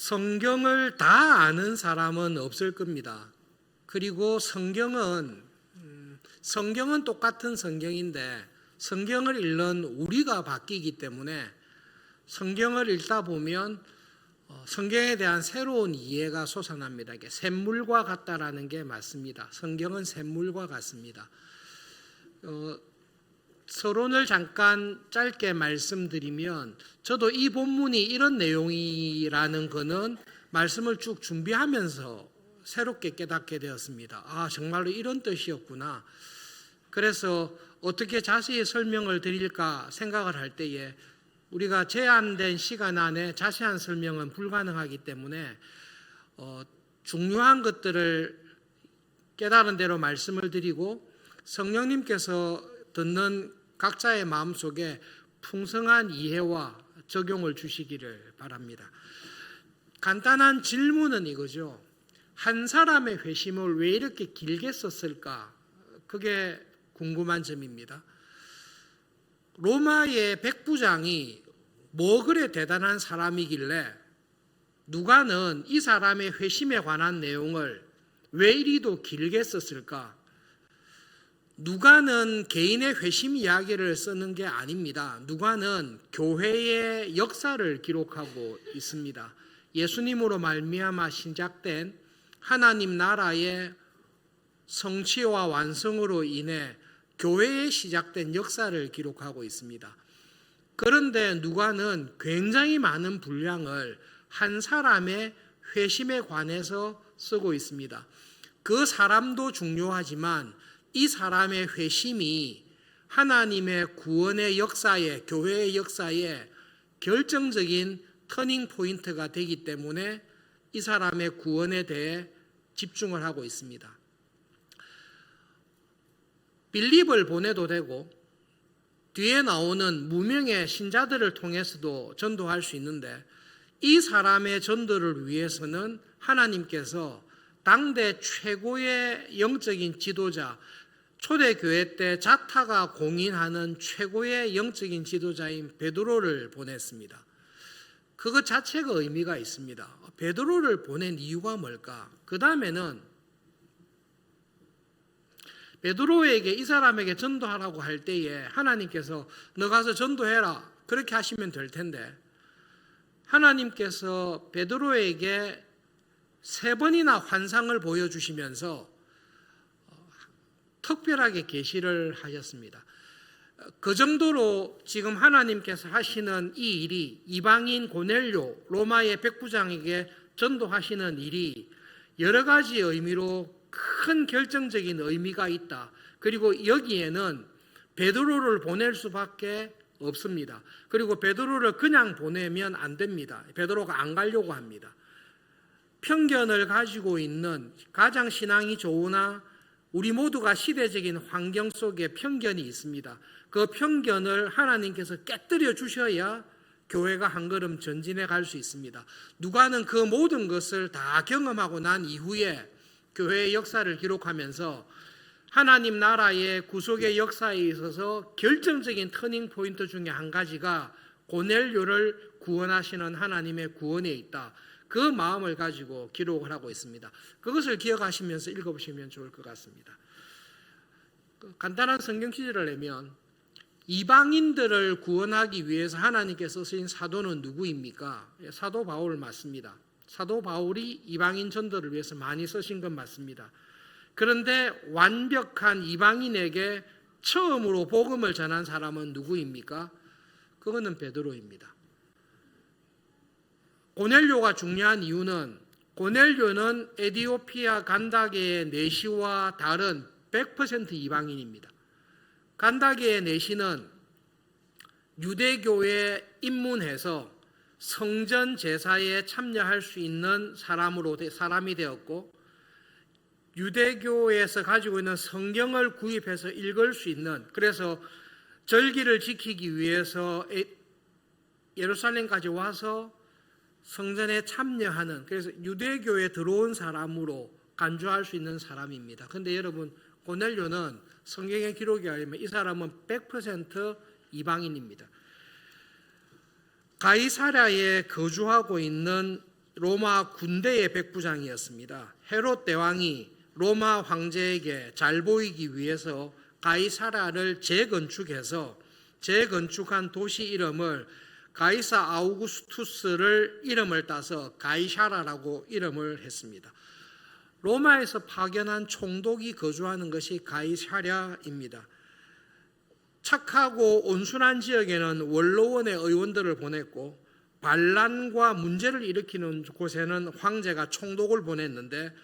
성경을 다 아는 사람은 없을 겁니다. 그리고 성경은 똑같은 성경인데 성경을 읽는 우리가 바뀌기 때문에 성경을 읽다 보면 성경에 대한 새로운 이해가 솟아납니다. 이게 샘물과 같다라는 게 맞습니다. 성경은 샘물과 같습니다. 서론을 잠깐 짧게 말씀드리면 저도 이 본문이 이런 내용이라는 것은 말씀을 쭉 준비하면서 새롭게 깨닫게 되었습니다. 아, 정말로 이런 뜻이었구나. 그래서 어떻게 자세히 설명을 드릴까 생각을 할 때에 우리가 제한된 시간 안에 자세한 설명은 불가능하기 때문에 중요한 것들을 깨달은 대로 말씀을 드리고 성령님께서 듣는 각자의 마음속에 풍성한 이해와 적용을 주시기를 바랍니다. 간단한 질문은 이거죠. 한 사람의 회심을 왜 이렇게 길게 썼을까? 그게 궁금한 점입니다. 로마의 백부장이 뭐 그래 대단한 사람이길래 누가는 이 사람의 회심에 관한 내용을 왜 이리도 길게 썼을까? 누가는 개인의 회심 이야기를 쓰는 게 아닙니다. 누가는 교회의 역사를 기록하고 있습니다. 예수님으로 말미암아 시작된 하나님 나라의 성취와 완성으로 인해 교회에 시작된 역사를 기록하고 있습니다. 그런데 누가는 굉장히 많은 분량을 한 사람의 회심에 관해서 쓰고 있습니다. 그 사람도 중요하지만 이 사람의 회심이 하나님의 구원의 역사에, 교회의 역사에 결정적인 터닝 포인트가 되기 때문에 이 사람의 구원에 대해 집중을 하고 있습니다. 빌립을 보내도 되고 뒤에 나오는 무명의 신자들을 통해서도 전도할 수 있는데 이 사람의 전도를 위해서는 하나님께서 당대 최고의 영적인 지도자, 초대교회 때 자타가 공인하는 최고의 영적인 지도자인 베드로를 보냈습니다. 그것 자체가 의미가 있습니다. 베드로를 보낸 이유가 뭘까? 그 다음에는 베드로에게 이 사람에게 전도하라고 할 때에 하나님께서 너 가서 전도해라 그렇게 하시면 될 텐데 하나님께서 베드로에게 3번이나 환상을 보여주시면서 특별하게 계시를 하셨습니다. 그 정도로 지금 하나님께서 하시는 이 일이 이방인 고넬료 로마의 백부장에게 전도하시는 일이 여러 가지 의미로 큰 결정적인 의미가 있다. 그리고 여기에는 베드로를 보낼 수밖에 없습니다. 그리고 베드로를 그냥 보내면 안 됩니다. 베드로가 안 가려고 합니다. 편견을 가지고 있는 가장 신앙이 좋으나 우리 모두가 시대적인 환경 속에 편견이 있습니다. 그 편견을 하나님께서 깨뜨려 주셔야 교회가 한 걸음 전진해 갈 수 있습니다. 누가는 그 모든 것을 다 경험하고 난 이후에 교회의 역사를 기록하면서 하나님 나라의 구속의 역사에 있어서 결정적인 터닝 포인트 중에 한 가지가 고넬료를 구원하시는 하나님의 구원에 있다. 그 마음을 가지고 기록을 하고 있습니다. 그것을 기억하시면서 읽어보시면 좋을 것 같습니다. 간단한 성경 퀴즈를 내면 이방인들을 구원하기 위해서 하나님께서 쓰신 사도는 누구입니까? 사도 바울 맞습니다. 사도 바울이 이방인 전도를 위해서 많이 쓰신 건 맞습니다. 그런데 완벽한 이방인에게 처음으로 복음을 전한 사람은 누구입니까? 그거는 베드로입니다. 고넬료가 중요한 이유는 고넬료는 에티오피아 간다게의 내시와 다른 100% 이방인입니다. 간다게의 내시는 유대교에 입문해서 성전 제사에 참여할 수 있는 사람이 되었고 유대교에서 가지고 있는 성경을 구입해서 읽을 수 있는 그래서 절기를 지키기 위해서 예루살렘까지 와서 성전에 참여하는 그래서 유대교에 들어온 사람으로 간주할 수 있는 사람입니다. 그런데 여러분 고넬료는 성경의 기록에 의하면 이 사람은 100% 이방인입니다. 가이사랴에 거주하고 있는 로마 군대의 백부장이었습니다. 헤롯 대왕이 로마 황제에게 잘 보이기 위해서 가이사라를 재건축한 도시 이름을 가이사 아우구스투스를 이름을 따서 가이사라라고 이름을 했습니다. 로마에서 파견한 총독이 거주하는 것이 가이사랴입니다. 착하고 온순한 지역에는 원로원의 의원들을 보냈고 반란과 문제를 일으키는 곳에는 황제가 총독을 보냈는데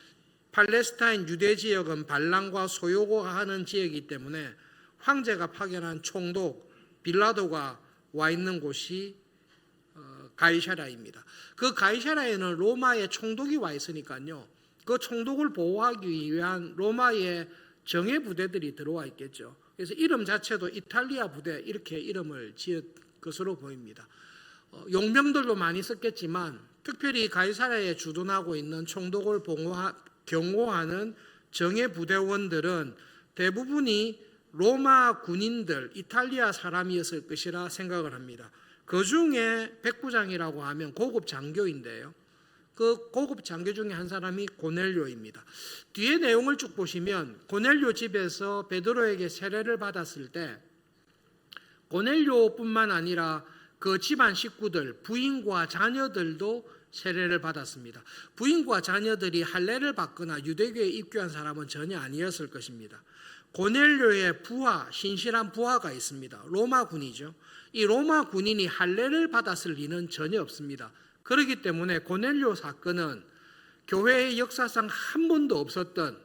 팔레스타인 유대 지역은 반란과 소요가 하는 지역이기 때문에 황제가 파견한 총독 빌라도가 와 있는 곳이 가이사랴입니다. 그 가이사랴에는 로마의 총독이 와 있으니까요. 그 총독을 보호하기 위한 로마의 정예 부대들이 들어와 있겠죠. 그래서 이름 자체도 이탈리아 부대 이렇게 이름을 지은 것으로 보입니다. 용병들도 많이 썼겠지만 특별히 가이사랴에 주둔하고 있는 총독을 경호하는 정예 부대원들은 대부분이 로마 군인들, 이탈리아 사람이었을 것이라 생각을 합니다. 그 중에 백부장이라고 하면 고급 장교인데요. 그 고급 장교 중에 한 사람이 고넬료입니다. 뒤에 내용을 쭉 보시면 고넬료 집에서 베드로에게 세례를 받았을 때 고넬료뿐만 아니라 그 집안 식구들, 부인과 자녀들도 세례를 받았습니다. 부인과 자녀들이 할례를 받거나 유대교에 입교한 사람은 전혀 아니었을 것입니다. 고넬료의 부하, 신실한 부하가 있습니다. 로마 군이죠. 이 로마 군인이 할례를 받았을 리는 전혀 없습니다. 그렇기 때문에 고넬료 사건은 교회의 역사상 한 번도 없었던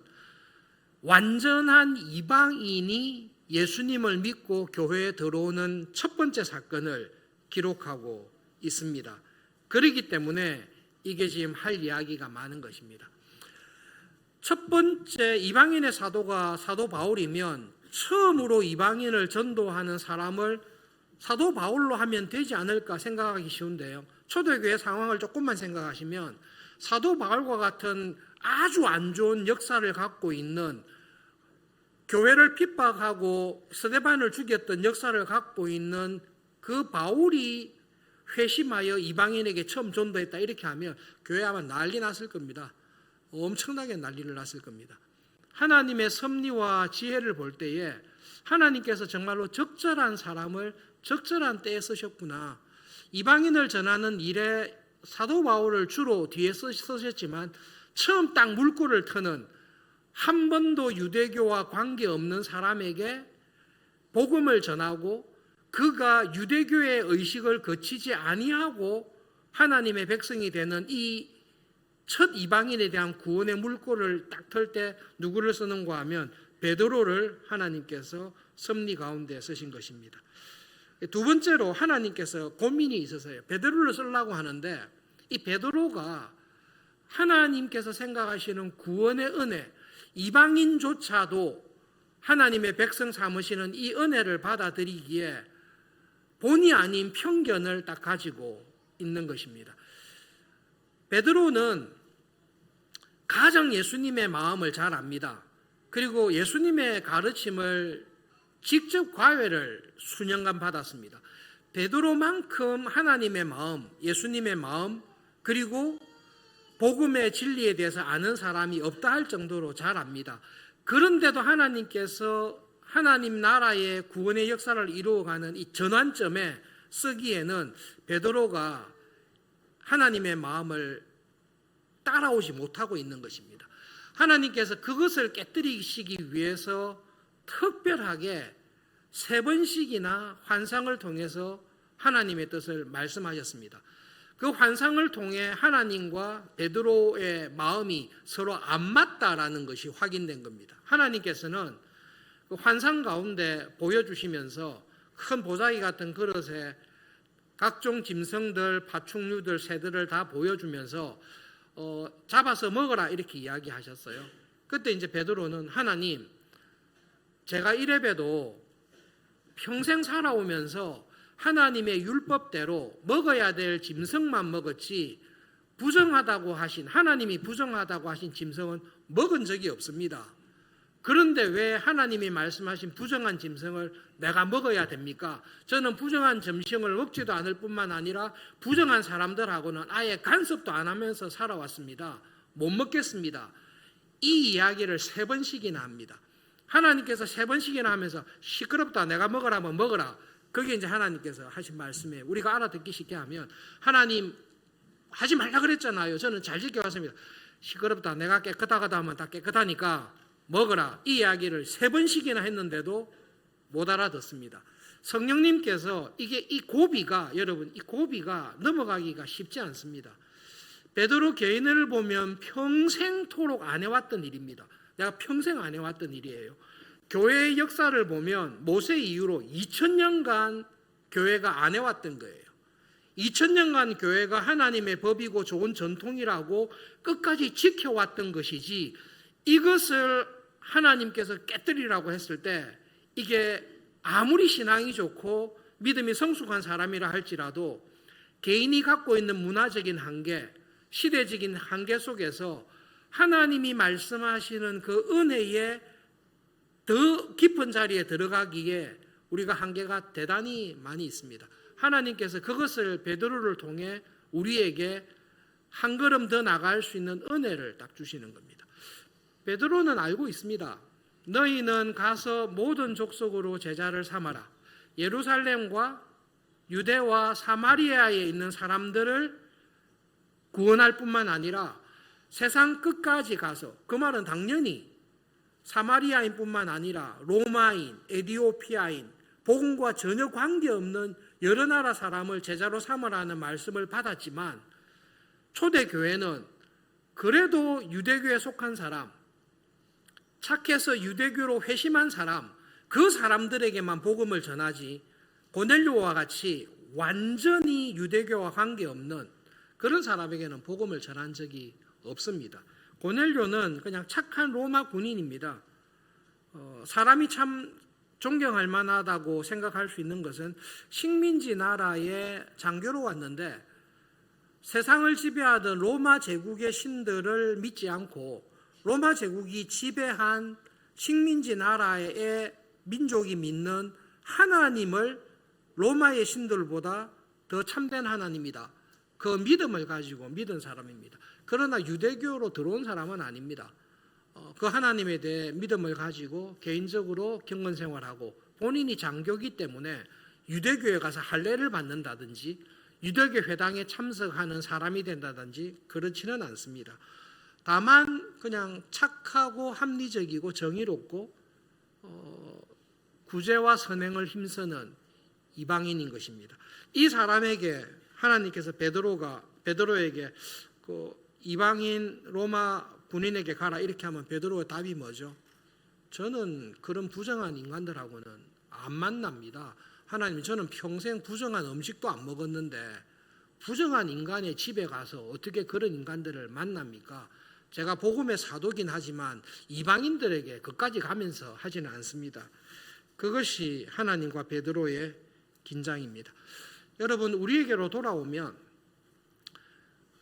완전한 이방인이 예수님을 믿고 교회에 들어오는 첫 번째 사건을 기록하고 있습니다. 그렇기 때문에 이게 지금 할 이야기가 많은 것입니다. 첫 번째 이방인의 사도가 사도 바울이면 처음으로 이방인을 전도하는 사람을 사도 바울로 하면 되지 않을까 생각하기 쉬운데요. 초대교회 상황을 조금만 생각하시면 사도 바울과 같은 아주 안 좋은 역사를 갖고 있는 교회를 핍박하고 스데반을 죽였던 역사를 갖고 있는 그 바울이 회심하여 이방인에게 처음 전도했다 이렇게 하면 교회 아마 난리 났을 겁니다. 엄청나게 난리를 났을 겁니다. 하나님의 섭리와 지혜를 볼 때에 하나님께서 정말로 적절한 사람을 적절한 때에 쓰셨구나. 이방인을 전하는 일에 사도 바울을 주로 뒤에 쓰셨지만 처음 딱 물꼬를 트는 한 번도 유대교와 관계없는 사람에게 복음을 전하고 그가 유대교의 의식을 거치지 아니하고 하나님의 백성이 되는 이 첫 이방인에 대한 구원의 물꼬를 딱 틀 때 누구를 쓰는가 하면 베드로를 하나님께서 섭리 가운데 쓰신 것입니다. 두 번째로 하나님께서 고민이 있어서요. 베드로를 쓰려고 하는데 이 베드로가 하나님께서 생각하시는 구원의 은혜, 이방인조차도 하나님의 백성 삼으시는 이 은혜를 받아들이기에 본의 아닌 편견을 딱 가지고 있는 것입니다. 베드로는 가장 예수님의 마음을 잘 압니다. 그리고 예수님의 가르침을 직접 과외를 수년간 받았습니다. 베드로만큼 하나님의 마음, 예수님의 마음, 그리고 복음의 진리에 대해서 아는 사람이 없다 할 정도로 잘 압니다. 그런데도 하나님께서 하나님 나라의 구원의 역사를 이루어가는 이 전환점에 쓰기에는 베드로가 하나님의 마음을 따라오지 못하고 있는 것입니다. 하나님께서 그것을 깨뜨리시기 위해서 특별하게 3번씩이나 환상을 통해서 하나님의 뜻을 말씀하셨습니다. 그 환상을 통해 하나님과 베드로의 마음이 서로 안 맞다라는 것이 확인된 겁니다. 하나님께서는 그 환상 가운데 보여주시면서 큰 보자기 같은 그릇에 각종 짐승들, 파충류들, 새들을 다 보여주면서 잡아서 먹어라 이렇게 이야기하셨어요. 그때 이제 베드로는 하나님, 제가 이래봬도 평생 살아오면서 하나님의 율법대로 먹어야 될 짐승만 먹었지 하나님이 부정하다고 하신 짐승은 먹은 적이 없습니다. 그런데 왜 하나님이 말씀하신 부정한 짐승을 내가 먹어야 됩니까? 저는 부정한 짐승을 먹지도 않을 뿐만 아니라 부정한 사람들하고는 아예 간섭도 안 하면서 살아왔습니다. 못 먹겠습니다. 이 이야기를 3번씩이나 합니다. 하나님께서 3번씩이나 하면서 시끄럽다, 내가 먹으라면 먹어라. 그게 이제 하나님께서 하신 말씀이에요. 우리가 알아듣기 쉽게 하면, 하나님 하지 말라 그랬잖아요. 저는 잘 지켜왔습니다. 시끄럽다, 내가 깨끗하다 하면 다 깨끗하니까 먹어라. 이 이야기를 3번씩이나 했는데도 못 알아듣습니다. 성령님께서 이 고비가, 여러분, 이 고비가 넘어가기가 쉽지 않습니다. 베드로 개인을 보면 평생토록 안 해왔던 일입니다. 내가 평생 안 해왔던 일이에요. 교회의 역사를 보면 모세 이후로 2000년간 교회가 안 해왔던 거예요. 2000년간 교회가 하나님의 법이고 좋은 전통이라고 끝까지 지켜왔던 것이지, 이것을 하나님께서 깨뜨리라고 했을 때 이게 아무리 신앙이 좋고 믿음이 성숙한 사람이라 할지라도 개인이 갖고 있는 문화적인 한계, 시대적인 한계 속에서 하나님이 말씀하시는 그 은혜의 더 깊은 자리에 들어가기에 우리가 한계가 대단히 많이 있습니다. 하나님께서 그것을 베드로를 통해 우리에게 한 걸음 더 나갈 수 있는 은혜를 딱 주시는 겁니다. 베드로는 알고 있습니다. 너희는 가서 모든 족속으로 제자를 삼아라. 예루살렘과 유대와 사마리아에 있는 사람들을 구원할 뿐만 아니라 세상 끝까지 가서, 그 말은 당연히 사마리아인 뿐만 아니라 로마인, 에디오피아인, 복음과 전혀 관계없는 여러 나라 사람을 제자로 삼으라는 말씀을 받았지만, 초대교회는 그래도 유대교에 속한 사람, 착해서 유대교로 회심한 사람, 그 사람들에게만 복음을 전하지 고넬료와 같이 완전히 유대교와 관계없는 그런 사람에게는 복음을 전한 적이 없습니다. 고넬료는 그냥 착한 로마 군인입니다. 사람이 참 존경할 만하다고 생각할 수 있는 것은, 식민지 나라의 장교로 왔는데 세상을 지배하던 로마 제국의 신들을 믿지 않고 로마 제국이 지배한 식민지 나라의 민족이 믿는 하나님을 로마의 신들보다 더 참된 하나님이다, 그 믿음을 가지고 믿은 사람입니다. 그러나 유대교로 들어온 사람은 아닙니다. 그 하나님에 대해 믿음을 가지고 개인적으로 경건 생활하고 본인이 장교이기 때문에 유대교에 가서 할례를 받는다든지 유대교 회당에 참석하는 사람이 된다든지 그렇지는 않습니다. 다만 그냥 착하고 합리적이고 정의롭고 구제와 선행을 힘쓰는 이방인인 것입니다. 이 사람에게 하나님께서 베드로에게 그 이방인 로마 군인에게 가라 이렇게 하면 베드로의 답이 뭐죠? 저는 그런 부정한 인간들하고는 안 만납니다. 하나님, 저는 평생 부정한 음식도 안 먹었는데 부정한 인간의 집에 가서 어떻게 그런 인간들을 만납니까? 제가 복음의 사도긴 하지만 이방인들에게 그까지 가면서 하지는 않습니다. 그것이 하나님과 베드로의 긴장입니다. 여러분, 우리에게로 돌아오면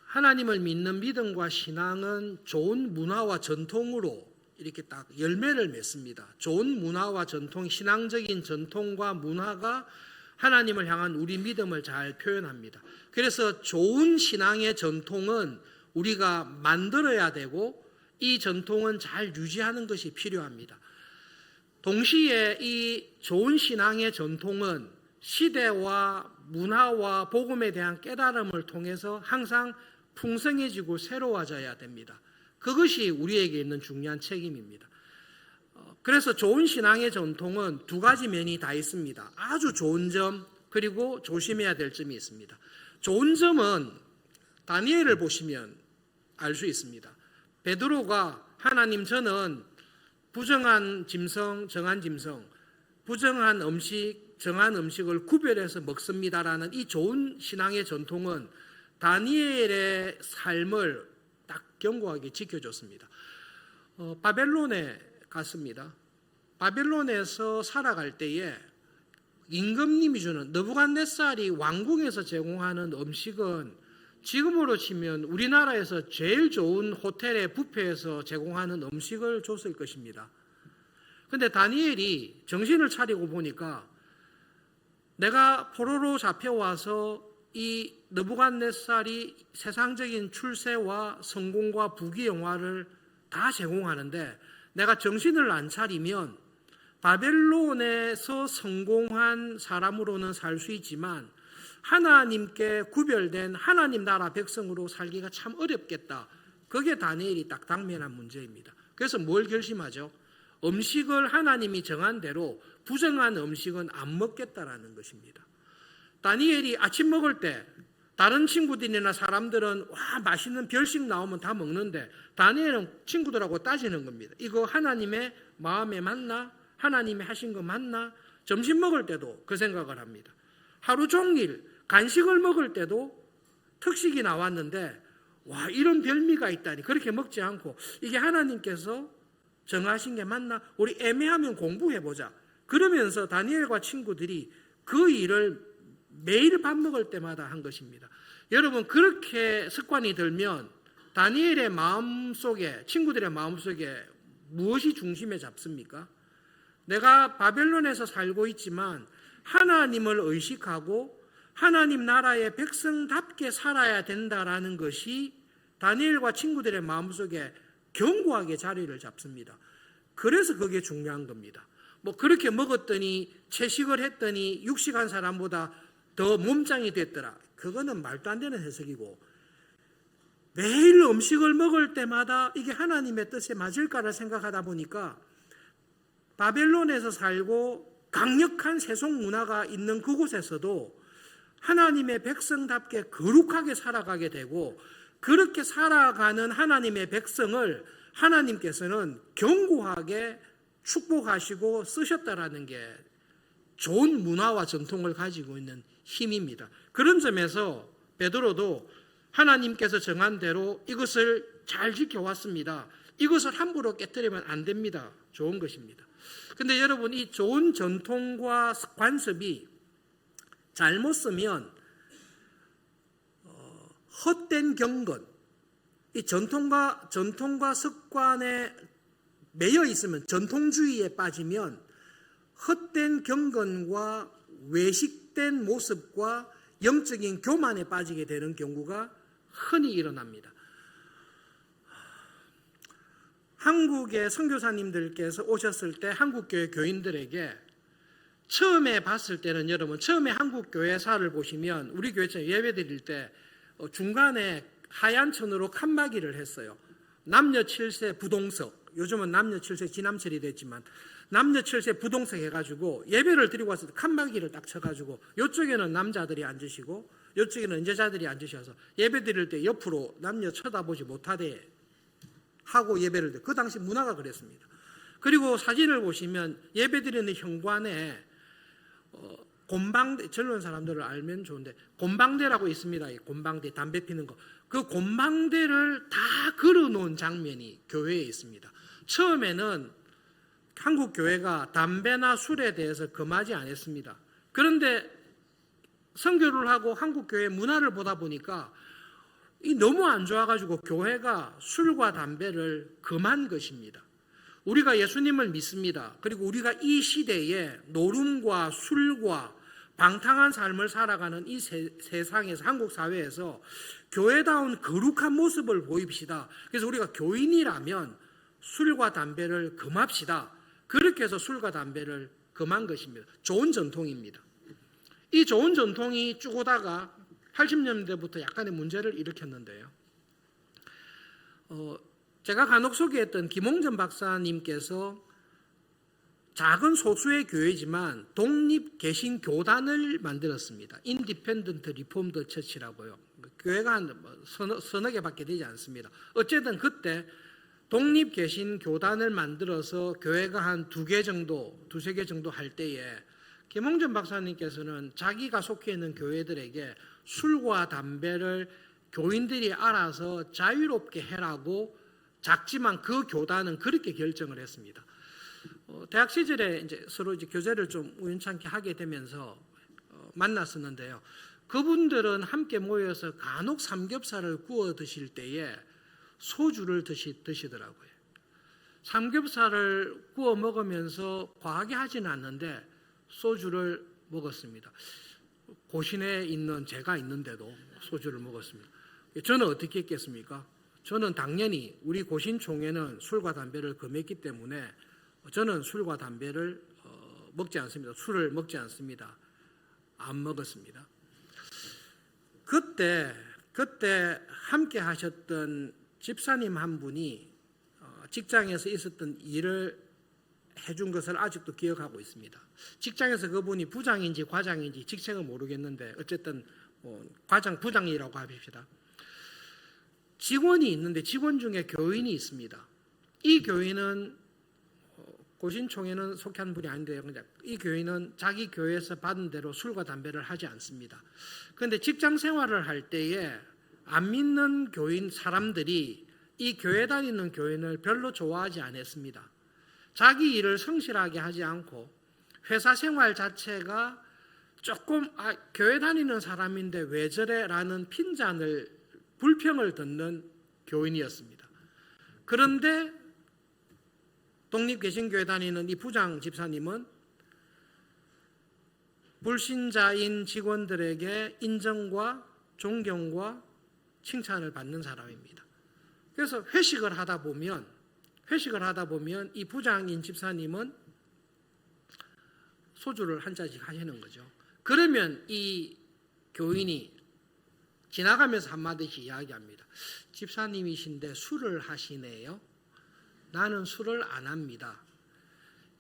하나님을 믿는 믿음과 신앙은 좋은 문화와 전통으로 이렇게 딱 열매를 맺습니다. 좋은 문화와 전통, 신앙적인 전통과 문화가 하나님을 향한 우리 믿음을 잘 표현합니다. 그래서 좋은 신앙의 전통은 우리가 만들어야 되고 이 전통은 잘 유지하는 것이 필요합니다. 동시에 이 좋은 신앙의 전통은 시대와 문화와 복음에 대한 깨달음을 통해서 항상 풍성해지고 새로워져야 됩니다. 그것이 우리에게 있는 중요한 책임입니다. 그래서 좋은 신앙의 전통은 두 가지 면이 다 있습니다. 아주 좋은 점, 그리고 조심해야 될 점이 있습니다. 좋은 점은 다니엘을 보시면 알 수 있습니다. 베드로가 하나님, 저는 부정한 짐승, 정한 짐승, 부정한 음식, 정한 음식을 구별해서 먹습니다라는 이 좋은 신앙의 전통은 다니엘의 삶을 딱 견고하게 지켜줬습니다. 바벨론에 갔습니다. 바벨론에서 살아갈 때에 임금님이 주는, 느부갓네살이 왕궁에서 제공하는 음식은 지금으로 치면 우리나라에서 제일 좋은 호텔의 뷔페에서 제공하는 음식을 줬을 것입니다. 근데 다니엘이 정신을 차리고 보니까 내가 포로로 잡혀와서 이 느부갓네살이 세상적인 출세와 성공과 부귀영화를 다 제공하는데 내가 정신을 안 차리면 바벨론에서 성공한 사람으로는 살 수 있지만 하나님께 구별된 하나님 나라 백성으로 살기가 참 어렵겠다. 그게 다니엘이 딱 당면한 문제입니다. 그래서 뭘 결심하죠? 음식을 하나님이 정한 대로 부정한 음식은 안 먹겠다라는 것입니다. 다니엘이 아침 먹을 때 다른 친구들이나 사람들은 와 맛있는 별식 나오면 다 먹는데 다니엘은 친구들하고 따지는 겁니다. 이거 하나님의 마음에 맞나? 하나님이 하신 거 맞나? 점심 먹을 때도 그 생각을 합니다. 하루 종일 간식을 먹을 때도 특식이 나왔는데 와 이런 별미가 있다니 그렇게 먹지 않고 이게 하나님께서 정하신 게 맞나? 우리 애매하면 공부해보자. 그러면서 다니엘과 친구들이 그 일을 매일 밥 먹을 때마다 한 것입니다. 여러분 그렇게 습관이 들면 다니엘의 마음속에 친구들의 마음속에 무엇이 중심에 잡습니까? 내가 바벨론에서 살고 있지만 하나님을 의식하고 하나님 나라의 백성답게 살아야 된다라는 것이 다니엘과 친구들의 마음속에 견고하게 자리를 잡습니다. 그래서 그게 중요한 겁니다. 뭐 그렇게 먹었더니 채식을 했더니 육식한 사람보다 더 몸짱이 됐더라. 그거는 말도 안 되는 해석이고 매일 음식을 먹을 때마다 이게 하나님의 뜻에 맞을까를 생각하다 보니까 바벨론에서 살고 강력한 세속 문화가 있는 그곳에서도 하나님의 백성답게 거룩하게 살아가게 되고 그렇게 살아가는 하나님의 백성을 하나님께서는 견고하게 축복하시고 쓰셨다라는 게 좋은 문화와 전통을 가지고 있는 힘입니다. 그런 점에서 베드로도 하나님께서 정한 대로 이것을 잘 지켜왔습니다. 이것을 함부로 깨뜨리면 안 됩니다. 좋은 것입니다. 근데 여러분 이 좋은 전통과 관습이 잘못 쓰면 헛된 경건, 이 전통과 습관에 매여 있으면 전통주의에 빠지면 헛된 경건과 외식된 모습과 영적인 교만에 빠지게 되는 경우가 흔히 일어납니다. 한국의 선교사님들께서 오셨을 때 한국교회 교인들에게 처음에 봤을 때는 여러분 처음에 한국교회사를 보시면 우리 교회처럼 예배드릴 때 중간에 하얀 천으로 칸막이를 했어요. 남녀 7세 부동석, 요즘은 남녀 7세 지남철이 됐지만 남녀 7세 부동석 해가지고 예배를 드리고 왔을 때 칸막이를 딱 쳐가지고 이쪽에는 남자들이 앉으시고 이쪽에는 여자들이 앉으셔서 예배 드릴 때 옆으로 남녀 쳐다보지 못하되 하고 예배를 드려요. 그 당시 문화가 그랬습니다. 그리고 사진을 보시면 예배 드리는 현관에 곰방대, 젊은 사람들을 알면 좋은데 곰방대라고 있습니다. 곰방대, 담배 피는 거. 그 곰방대를 다 걸어놓은 장면이 교회에 있습니다. 처음에는 한국 교회가 담배나 술에 대해서 금하지 않았습니다. 그런데 선교를 하고 한국 교회 문화를 보다 보니까 이 너무 안 좋아가지고 교회가 술과 담배를 금한 것입니다. 우리가 예수님을 믿습니다. 그리고 우리가 이 시대에 노름과 술과 방탕한 삶을 살아가는 이 세상에서 한국 사회에서 교회다운 거룩한 모습을 보입시다. 그래서 우리가 교인이라면 술과 담배를 금합시다. 그렇게 해서 술과 담배를 금한 것입니다. 좋은 전통입니다. 이 좋은 전통이 쭉 오다가 80년대부터 약간의 문제를 일으켰는데요. 제가 간혹 소개했던 김홍전 박사님께서 작은 소수의 교회지만 독립 개신 교단을 만들었습니다. 인디펜던트 리폼드 처치라고요. 교회가 한 서너 개밖에 되지 않습니다. 어쨌든 그때 독립 개신 교단을 만들어서 교회가 한 두세 개 정도 할 때에 김홍전 박사님께서는 자기가 속해 있는 교회들에게 술과 담배를 교인들이 알아서 자유롭게 해라고 작지만 그 교단은 그렇게 결정을 했습니다. 대학 시절에 이제 서로 이제 교제를 좀 우연찮게 하게 되면서 만났었는데요. 그분들은 함께 모여서 간혹 삼겹살을 구워 드실 때에 소주를 드시더라고요. 삼겹살을 구워 먹으면서 과하게 하지는 않는데 소주를 먹었습니다. 고신에 있는 제가 있는데도 소주를 먹었습니다. 저는 어떻게 했겠습니까? 저는 당연히 우리 고신총회는 술과 담배를 금했기 때문에 저는 술과 담배를 먹지 않습니다. 술을 먹지 않습니다. 안 먹었습니다. 그때 함께 하셨던 집사님 한 분이 직장에서 있었던 일을 해준 것을 아직도 기억하고 있습니다. 직장에서 그분이 부장인지 과장인지 직책을 모르겠는데 어쨌든 부장이라고 합시다. 직원이 있는데 직원 중에 교인이 있습니다. 이 교인은 고신총회는 속한 분이 아닌데요. 이 교인은 자기 교회에서 받은 대로 술과 담배를 하지 않습니다. 그런데 직장 생활을 할 때에 안 믿는 교인 사람들이 이 교회 다니는 교인을 별로 좋아하지 않았습니다. 자기 일을 성실하게 하지 않고 회사 생활 자체가 조금 교회 다니는 사람인데 왜 저래? 라는 불평을 듣는 교인이었습니다. 그런데 독립개신교회 다니는 이 부장 집사님은 불신자인 직원들에게 인정과 존경과 칭찬을 받는 사람입니다. 그래서 회식을 하다 보면 이 부장인 집사님은 소주를 한 잔씩 하시는 거죠. 그러면 이 교인이 지나가면서 한마디씩 이야기합니다. 집사님이신데 술을 하시네요. 나는 술을 안 합니다.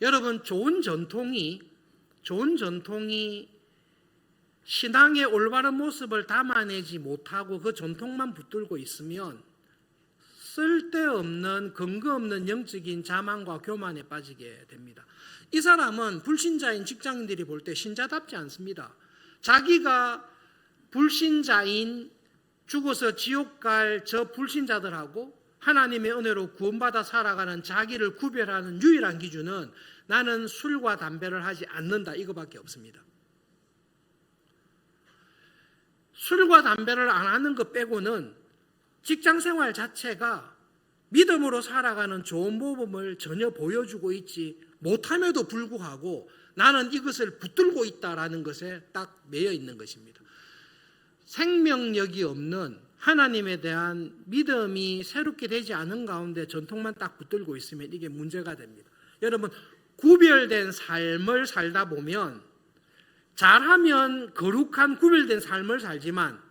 여러분, 좋은 전통이 신앙의 올바른 모습을 담아내지 못하고 그 전통만 붙들고 있으면 쓸데없는 근거 없는 영적인 자만과 교만에 빠지게 됩니다. 이 사람은 불신자인 직장인들이 볼 때 신자답지 않습니다. 자기가 불신자인 죽어서 지옥 갈 저 불신자들하고 하나님의 은혜로 구원받아 살아가는 자기를 구별하는 유일한 기준은 나는 술과 담배를 하지 않는다, 이거밖에 없습니다. 술과 담배를 안 하는 것 빼고는 직장 생활 자체가 믿음으로 살아가는 좋은 모범을 전혀 보여주고 있지 못함에도 불구하고 나는 이것을 붙들고 있다라는 것에 딱 매여 있는 것입니다. 생명력이 없는 하나님에 대한 믿음이 새롭게 되지 않은 가운데 전통만 딱 붙들고 있으면 이게 문제가 됩니다. 여러분, 구별된 삶을 살다 보면 잘하면 거룩한 구별된 삶을 살지만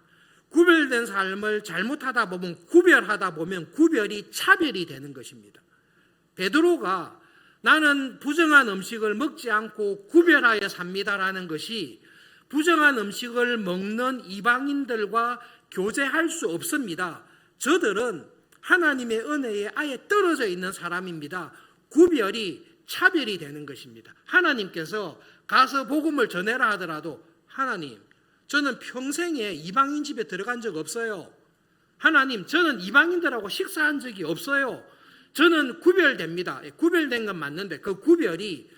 구별된 삶을 잘못하다 보면 구별하다 보면 구별이 차별이 되는 것입니다. 베드로가 나는 부정한 음식을 먹지 않고 구별하여 삽니다라는 것이 부정한 음식을 먹는 이방인들과 교제할 수 없습니다. 저들은 하나님의 은혜에 아예 떨어져 있는 사람입니다. 구별이 차별이 되는 것입니다. 하나님께서 가서 복음을 전해라 하더라도 하나님, 저는 평생에 이방인 집에 들어간 적 없어요. 하나님, 저는 이방인들하고 식사한 적이 없어요. 저는 구별됩니다. 구별된 건 맞는데 그 구별이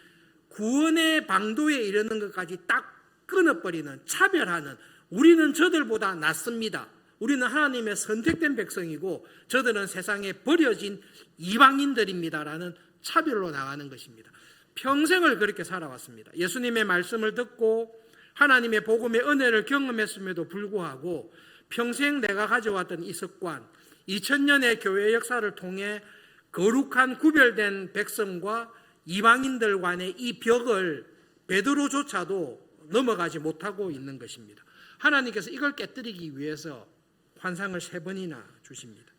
구원의 방도에 이르는 것까지 딱 끊어버리는, 차별하는, 우리는 저들보다 낫습니다. 우리는 하나님의 선택된 백성이고 저들은 세상에 버려진 이방인들입니다라는 차별로 나가는 것입니다. 평생을 그렇게 살아왔습니다. 예수님의 말씀을 듣고 하나님의 복음의 은혜를 경험했음에도 불구하고 평생 내가 가져왔던 이 습관, 2000년의 교회 역사를 통해 거룩한 구별된 백성과 이방인들 간의 이 벽을 베드로조차도 넘어가지 못하고 있는 것입니다. 하나님께서 이걸 깨뜨리기 위해서 환상을 3번이나 주십니다.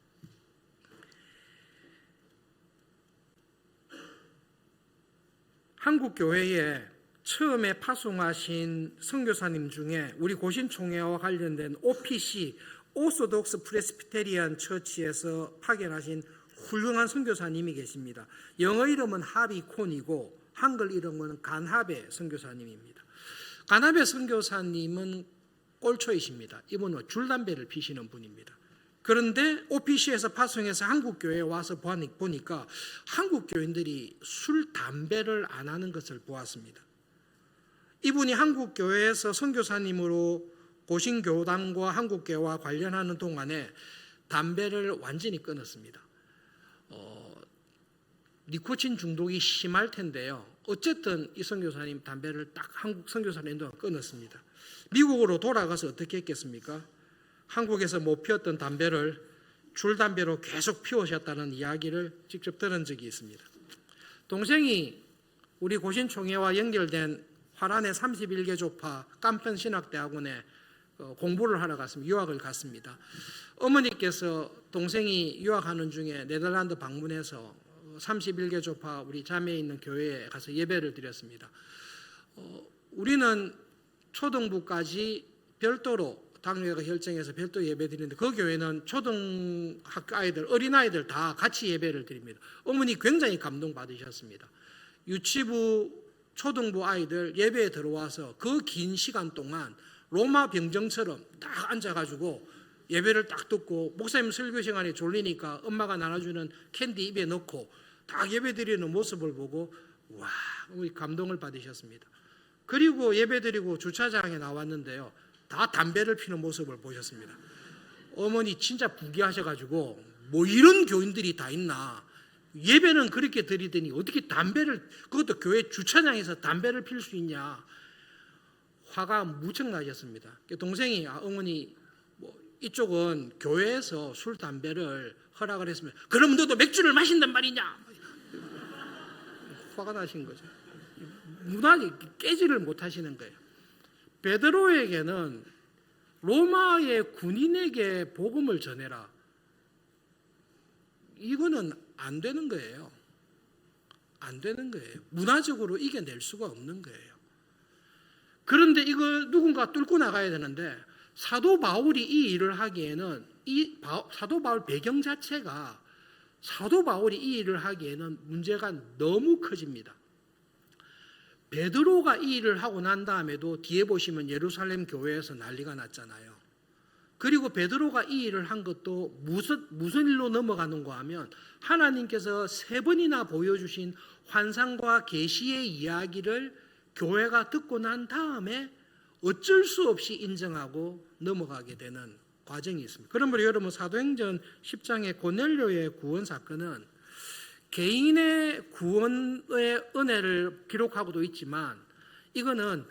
한국 교회에 처음에 파송하신 선교사님 중에 우리 고신총회와 관련된 OPC, 오소독스 프레스비테리안 처치에서 파견하신 훌륭한 선교사님이 계십니다. 영어 이름은 하비 콘이고 한글 이름은 간하베 선교사님입니다. 간하베 선교사님은 꼴초이십니다. 이분은 줄담배를 피시는 분입니다. 그런데 OPC에서 파송해서 한국교회에 와서 보니까 한국 교인들이 술, 담배를 안 하는 것을 보았습니다. 이분이 한국교회에서 선교사님으로 고신교단과 한국교회와 관련하는 동안에 담배를 완전히 끊었습니다. 니코틴 중독이 심할 텐데요. 어쨌든 이 선교사님 담배를 딱 한국 선교사님도 끊었습니다. 미국으로 돌아가서 어떻게 했겠습니까? 한국에서 못 피웠던 담배를 줄담배로 계속 피우셨다는 이야기를 직접 들은 적이 있습니다. 동생이 우리 고신총회와 연결된 화란의 31개 조파 깜편신학대학원에 공부를 하러 갔습니다. 유학을 갔습니다. 어머니께서 동생이 유학하는 중에 네덜란드 방문해서 31개 조파 우리 자매에 있는 교회에 가서 예배를 드렸습니다. 우리는 초등부까지 별도로 당뇨회가 결정해서 별도 예배 드리는데 그 교회는 초등학교 아이들, 어린아이들 다 같이 예배를 드립니다. 어머니 굉장히 감동받으셨습니다. 유치부, 초등부 아이들 예배에 들어와서 그 긴 시간 동안 로마 병정처럼 딱 앉아가지고 예배를 딱 듣고 목사님 설교 시간에 졸리니까 엄마가 나눠주는 캔디 입에 넣고 딱 예배 드리는 모습을 보고 와, 우리 감동을 받으셨습니다. 그리고 예배 드리고 주차장에 나왔는데요. 다 담배를 피는 모습을 보셨습니다. 어머니 진짜 부귀하셔가지고 뭐 이런 교인들이 다 있나. 예배는 그렇게 드리더니 어떻게 담배를, 그것도 교회 주차장에서 담배를 필 수 있냐. 화가 무척 나셨습니다. 동생이 어머니 뭐 이쪽은 교회에서 술 담배를 허락을 했으면 그럼 너도 맥주를 마신단 말이냐. 화가 나신 거죠. 문화를 깨지를 못하시는 거예요. 베드로에게는 로마의 군인에게 복음을 전해라. 이거는 안 되는 거예요. 안 되는 거예요. 문화적으로 이겨낼 수가 없는 거예요. 그런데 이걸 누군가 뚫고 나가야 되는데 사도 바울이 이 일을 하기에는 사도 바울 배경 자체가 사도 바울이 이 일을 하기에는 문제가 너무 커집니다. 베드로가 이 일을 하고 난 다음에도 뒤에 보시면 예루살렘 교회에서 난리가 났잖아요. 그리고 베드로가 이 일을 한 것도 무슨 일로 넘어가는가 하면 하나님께서 3번이나 보여주신 환상과 계시의 이야기를 교회가 듣고 난 다음에 어쩔 수 없이 인정하고 넘어가게 되는 과정이 있습니다. 그러므로 여러분 사도행전 10장의 고넬료의 구원 사건은 개인의 구원의 은혜를 기록하고도 있지만 이거는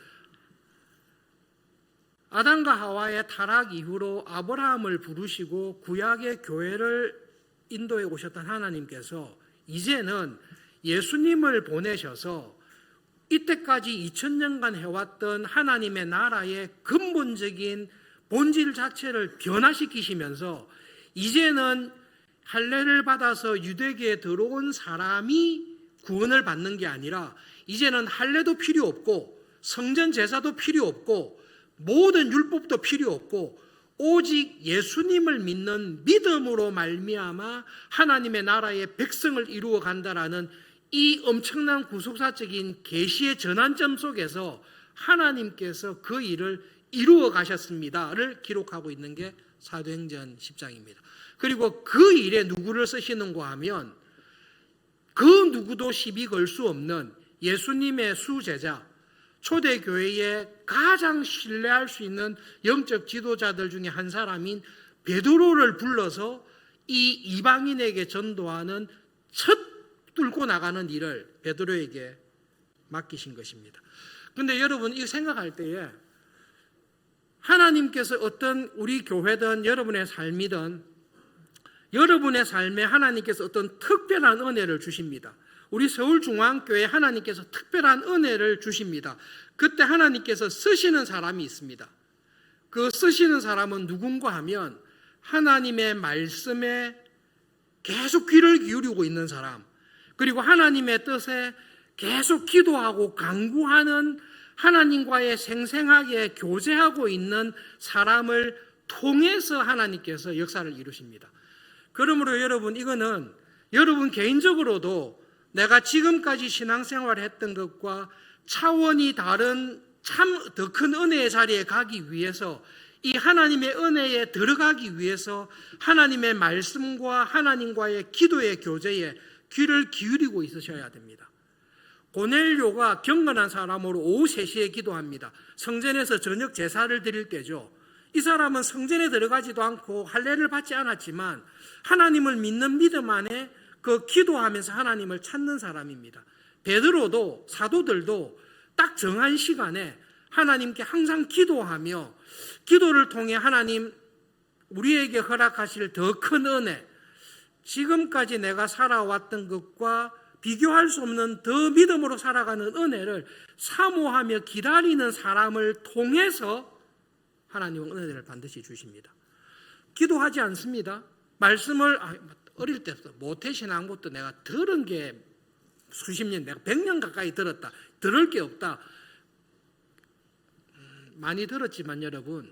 아담과 하와의 타락 이후로 아브라함을 부르시고 구약의 교회를 인도해 오셨던 하나님께서 이제는 예수님을 보내셔서 이때까지 2000년간 해왔던 하나님의 나라의 근본적인 본질 자체를 변화시키시면서 이제는 할례를 받아서 유대교에 들어온 사람이 구원을 받는 게 아니라 이제는 할례도 필요 없고 성전 제사도 필요 없고 모든 율법도 필요 없고 오직 예수님을 믿는 믿음으로 말미암아 하나님의 나라의 백성을 이루어 간다라는 이 엄청난 구속사적인 계시의 전환점 속에서 하나님께서 그 일을 이루어 가셨습니다를 기록하고 있는 게 사도행전 10장입니다. 그리고 그 일에 누구를 쓰시는가 하면 그 누구도 시비 걸 수 없는 예수님의 수제자, 초대교회에 가장 신뢰할 수 있는 영적 지도자들 중에 한 사람인 베드로를 불러서 이 이방인에게 전도하는 첫 뚫고 나가는 일을 베드로에게 맡기신 것입니다. 그런데 여러분 이거 생각할 때에 하나님께서 어떤 우리 교회든 여러분의 삶이든 여러분의 삶에 하나님께서 어떤 특별한 은혜를 주십니다. 우리 서울중앙교회 하나님께서 특별한 은혜를 주십니다. 그때 하나님께서 쓰시는 사람이 있습니다. 그 쓰시는 사람은 누군가 하면 하나님의 말씀에 계속 귀를 기울이고 있는 사람, 그리고 하나님의 뜻에 계속 기도하고 간구하는 하나님과의 생생하게 교제하고 있는 사람을 통해서 하나님께서 역사를 이루십니다. 그러므로 여러분 이거는 여러분 개인적으로도 내가 지금까지 신앙생활을 했던 것과 차원이 다른 참 더 큰 은혜의 자리에 가기 위해서 이 하나님의 은혜에 들어가기 위해서 하나님의 말씀과 하나님과의 기도의 교제에 귀를 기울이고 있으셔야 됩니다. 고넬료가 경건한 사람으로 오후 3시에 기도합니다. 성전에서 저녁 제사를 드릴 때죠. 이 사람은 성전에 들어가지도 않고 할례를 받지 않았지만 하나님을 믿는 믿음 안에 그 기도하면서 하나님을 찾는 사람입니다. 베드로도 사도들도 딱 정한 시간에 하나님께 항상 기도하며 기도를 통해 하나님 우리에게 허락하실 더 큰 은혜, 지금까지 내가 살아왔던 것과 비교할 수 없는 더 믿음으로 살아가는 은혜를 사모하며 기다리는 사람을 통해서 하나님은 은혜를 반드시 주십니다. 기도하지 않습니다. 말씀을 어릴 때부터 모태신앙부터 내가 들은 게 수십 년, 내가 100년 가까이 들었다. 들을 게 없다. 많이 들었지만 여러분,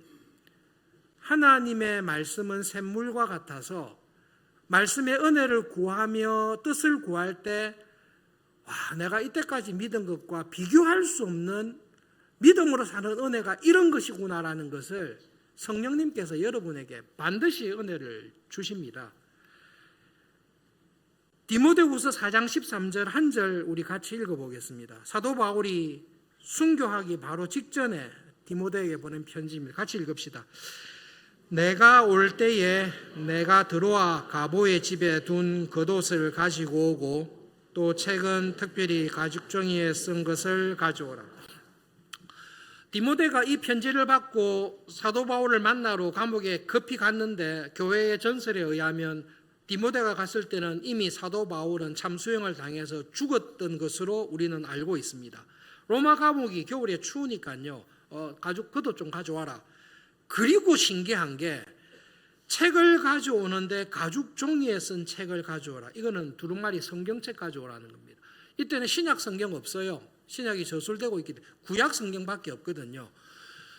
하나님의 말씀은 샘물과 같아서 말씀의 은혜를 구하며 뜻을 구할 때 내가 이때까지 믿은 것과 비교할 수 없는 믿음으로 사는 은혜가 이런 것이구나라는 것을 성령님께서 여러분에게 반드시 은혜를 주십니다. 디모데후서 4장 13절 한 절 우리 같이 읽어보겠습니다. 사도 바울이 순교하기 바로 직전에 디모데에게 보낸 편지입니다. 같이 읽읍시다. 내가 올 때에 내가 들어와 가보의 집에 둔 겉옷을 가지고 오고 또 책은 특별히 가죽종이에 쓴 것을 가져오라. 디모데가 이 편지를 받고 사도 바울을 만나러 감옥에 급히 갔는데 교회의 전설에 의하면 디모데가 갔을 때는 이미 사도 바울은 참수형을 당해서 죽었던 것으로 우리는 알고 있습니다. 로마 감옥이 겨울에 추우니까요. 가죽 겉옷 좀 가져와라. 그리고 신기한 게 책을 가져오는데 가죽 종이에 쓴 책을 가져오라. 이거는 두루마리 성경책 가져오라는 겁니다. 이때는 신약 성경 없어요. 신약이 저술되고 있기 때문에 구약 성경밖에 없거든요.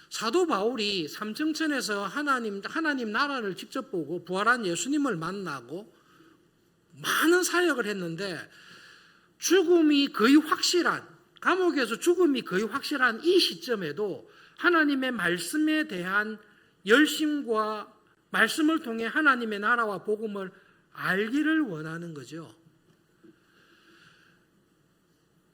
사도 바울이 삼층천에서 하나님 나라를 직접 보고 부활한 예수님을 만나고 많은 사역을 했는데 죽음이 거의 확실한, 감옥에서 죽음이 거의 확실한 이 시점에도 하나님의 말씀에 대한 열심과 말씀을 통해 하나님의 나라와 복음을 알기를 원하는 거죠.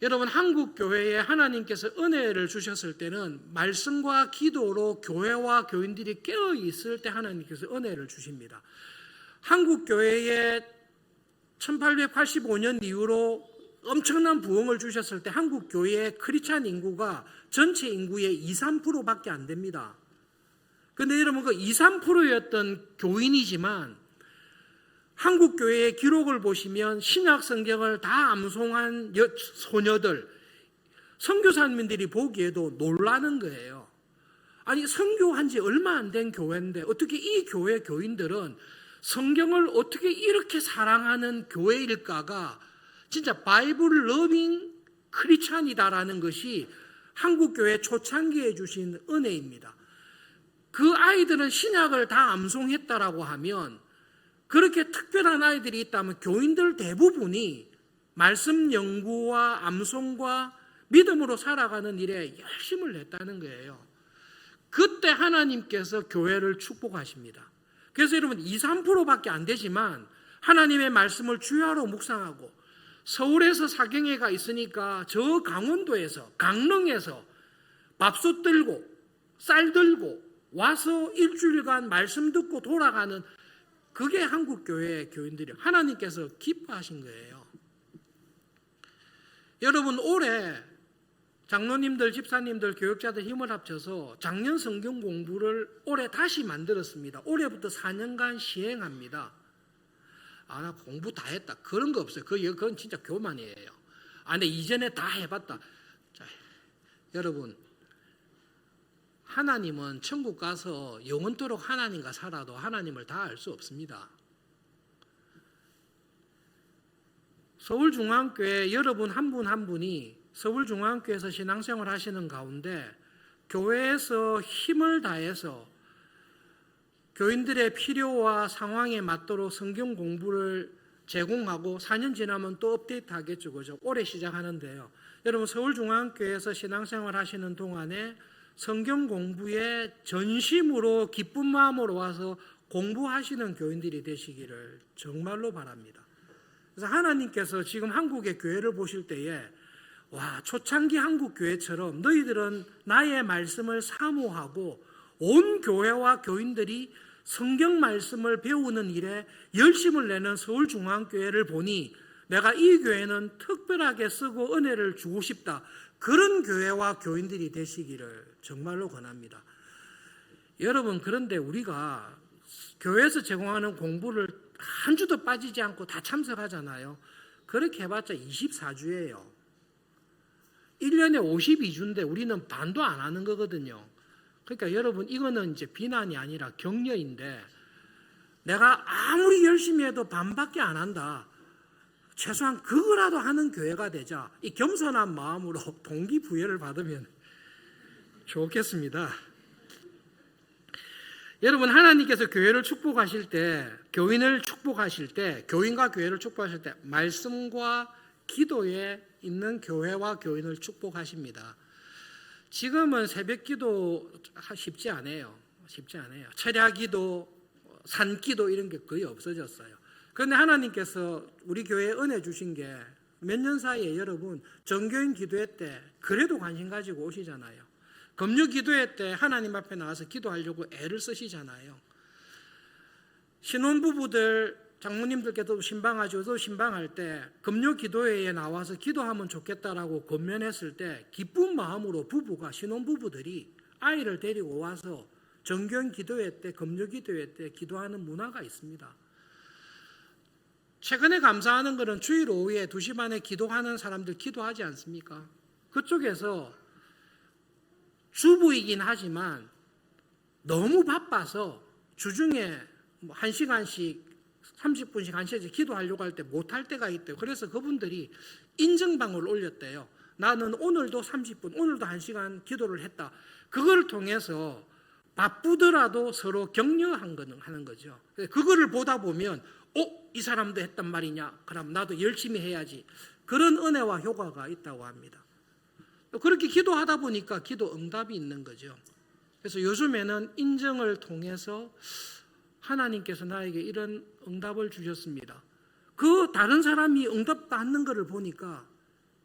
여러분, 한국 교회에 하나님께서 은혜를 주셨을 때는 말씀과 기도로 교회와 교인들이 깨어 있을 때 하나님께서 은혜를 주십니다. 한국 교회에 1885년 이후로 엄청난 부흥을 주셨을 때 한국 교회의 크리스찬 인구가 전체 인구의 2, 3%밖에 안 됩니다. 그런데 여러분, 그 2, 3%였던 교인이지만 한국 교회의 기록을 보시면 신약 성경을 다 암송한 소녀들, 선교사님들이 보기에도 놀라는 거예요. 아니, 선교한 지 얼마 안 된 교회인데 어떻게 이 교회 교인들은 성경을 어떻게 이렇게 사랑하는 교회일까가 진짜 바이블 러빙 크리스찬이다라는 것이 한국 교회 초창기에 주신 은혜입니다. 그 아이들은 신약을 다 암송했다라고 하면 그렇게 특별한 아이들이 있다면 교인들 대부분이 말씀 연구와 암송과 믿음으로 살아가는 일에 열심을 냈다는 거예요. 그때 하나님께서 교회를 축복하십니다. 그래서 여러분 2, 3%밖에 안 되지만 하나님의 말씀을 주야로 묵상하고 서울에서 사경회가 있으니까 저 강원도에서 강릉에서 밥솥 들고 쌀 들고 와서 일주일간 말씀 듣고 돌아가는 그게 한국교회의 교인들이에요. 하나님께서 기뻐하신 거예요. 여러분, 올해 장로님들, 집사님들, 교육자들 힘을 합쳐서 작년 성경 공부를 올해 다시 만들었습니다. 올해부터 4년간 시행합니다. 나 공부 다 했다. 그런 거 없어요. 그건 진짜 교만이에요. 근데 이전에 다 해봤다. 자, 여러분, 하나님은 천국 가서 영원토록 하나님과 살아도 하나님을 다 알 수 없습니다. 서울중앙교회 여러분 한 분 한 분이 서울중앙교회에서 신앙생활 하시는 가운데 교회에서 힘을 다해서 교인들의 필요와 상황에 맞도록 성경 공부를 제공하고 4년 지나면 또 업데이트 하겠죠. 그죠? 올해 시작하는데요. 여러분, 서울중앙교회에서 신앙생활 하시는 동안에 성경 공부에 전심으로 기쁜 마음으로 와서 공부하시는 교인들이 되시기를 정말로 바랍니다. 그래서 하나님께서 지금 한국의 교회를 보실 때에 초창기 한국 교회처럼 너희들은 나의 말씀을 사모하고 온 교회와 교인들이 성경 말씀을 배우는 일에 열심을 내는 서울중앙교회를 보니 내가 이 교회는 특별하게 쓰고 은혜를 주고 싶다. 그런 교회와 교인들이 되시기를 정말로 권합니다. 여러분, 그런데 우리가 교회에서 제공하는 공부를 한 주도 빠지지 않고 다 참석하잖아요. 그렇게 해봤자 24주예요. 1년에 52주인데 우리는 반도 안 하는 거거든요. 그러니까 여러분, 이거는 이제 비난이 아니라 격려인데, 내가 아무리 열심히 해도 반밖에 안 한다. 최소한 그거라도 하는 교회가 되자. 이 겸손한 마음으로 동기부여를 받으면 좋겠습니다. 여러분, 하나님께서 교회를 축복하실 때, 교인을 축복하실 때, 교인과 교회를 축복하실 때 말씀과 기도에 있는 교회와 교인을 축복하십니다. 지금은 새벽 기도 쉽지 않아요. 쉽지 않아요. 철야 기도, 산 기도 이런 게 거의 없어졌어요. 그런데 하나님께서 우리 교회에 은혜 주신 게 몇 년 사이에 여러분 정교인 기도회 때 그래도 관심 가지고 오시잖아요. 금요 기도회 때 하나님 앞에 나와서 기도하려고 애를 쓰시잖아요. 신혼부부들, 장모님들께도 신방하셔도 신방할 때 금요 기도회에 나와서 기도하면 좋겠다라고 권면했을 때 기쁜 마음으로 부부가, 신혼부부들이 아이를 데리고 와서 정교인 기도회 때, 금요 기도회 때 기도하는 문화가 있습니다. 최근에 감사하는 것은 주일 오후에 2시 반에 기도하는 사람들 기도하지 않습니까? 그쪽에서 주부이긴 하지만 너무 바빠서 주중에 1시간씩 30분씩 1시간씩 기도하려고 할 때 못할 때가 있대요. 그래서 그분들이 인증방을 올렸대요. 나는 오늘도 30분, 오늘도 1시간 기도를 했다. 그걸 통해서 바쁘더라도 서로 격려하는 거죠. 그거를 보다 보면 이 사람도 했단 말이냐? 그럼 나도 열심히 해야지. 그런 은혜와 효과가 있다고 합니다. 그렇게 기도하다 보니까 기도 응답이 있는 거죠. 그래서 요즘에는 인정을 통해서 하나님께서 나에게 이런 응답을 주셨습니다. 그 다른 사람이 응답 받는 것을 보니까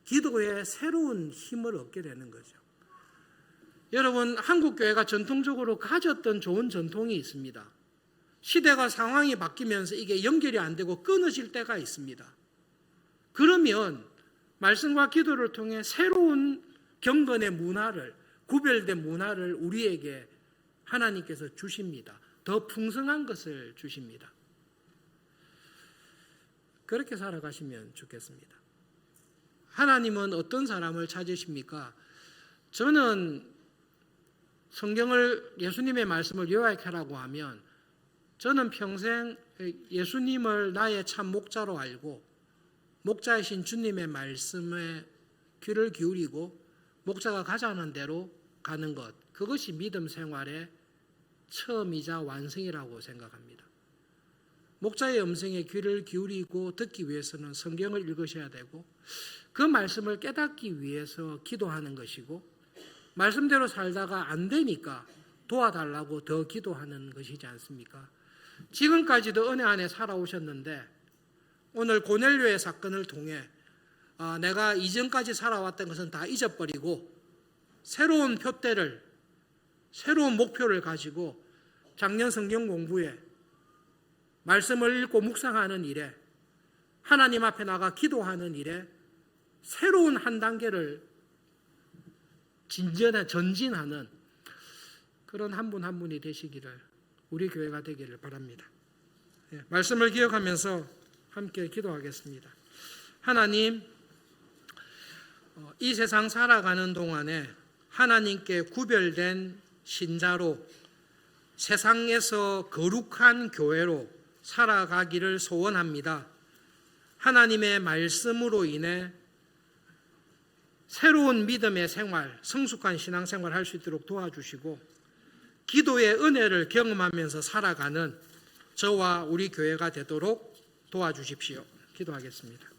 기도에 새로운 힘을 얻게 되는 거죠. 여러분, 한국 교회가 전통적으로 가졌던 좋은 전통이 있습니다. 시대가 상황이 바뀌면서 이게 연결이 안 되고 끊어질 때가 있습니다. 그러면 말씀과 기도를 통해 새로운 경건의 문화를, 구별된 문화를 우리에게 하나님께서 주십니다. 더 풍성한 것을 주십니다. 그렇게 살아가시면 좋겠습니다. 하나님은 어떤 사람을 찾으십니까? 저는 성경을, 예수님의 말씀을 요약하라고 하면 저는 평생 예수님을 나의 참 목자로 알고 목자이신 주님의 말씀에 귀를 기울이고 목자가 가자는 대로 가는 것, 그것이 믿음 생활의 처음이자 완성이라고 생각합니다. 목자의 음성에 귀를 기울이고 듣기 위해서는 성경을 읽으셔야 되고 그 말씀을 깨닫기 위해서 기도하는 것이고, 말씀대로 살다가 안 되니까 도와달라고 더 기도하는 것이지 않습니까? 지금까지도 은혜 안에 살아오셨는데 오늘 고넬료의 사건을 통해 내가 이전까지 살아왔던 것은 다 잊어버리고 새로운 표대를, 새로운 목표를 가지고 작년 성경 공부에, 말씀을 읽고 묵상하는 일에, 하나님 앞에 나가 기도하는 일에 새로운 한 단계를 전진하는 그런 한 분 한 분이 되시기를, 우리 교회가 되기를 바랍니다. 말씀을 기억하면서 함께 기도하겠습니다. 하나님, 이 세상 살아가는 동안에 하나님께 구별된 신자로 세상에서 거룩한 교회로 살아가기를 소원합니다. 하나님의 말씀으로 인해 새로운 믿음의 생활, 성숙한 신앙생활 할 수 있도록 도와주시고 기도의 은혜를 경험하면서 살아가는 저와 우리 교회가 되도록 도와주십시오. 기도하겠습니다.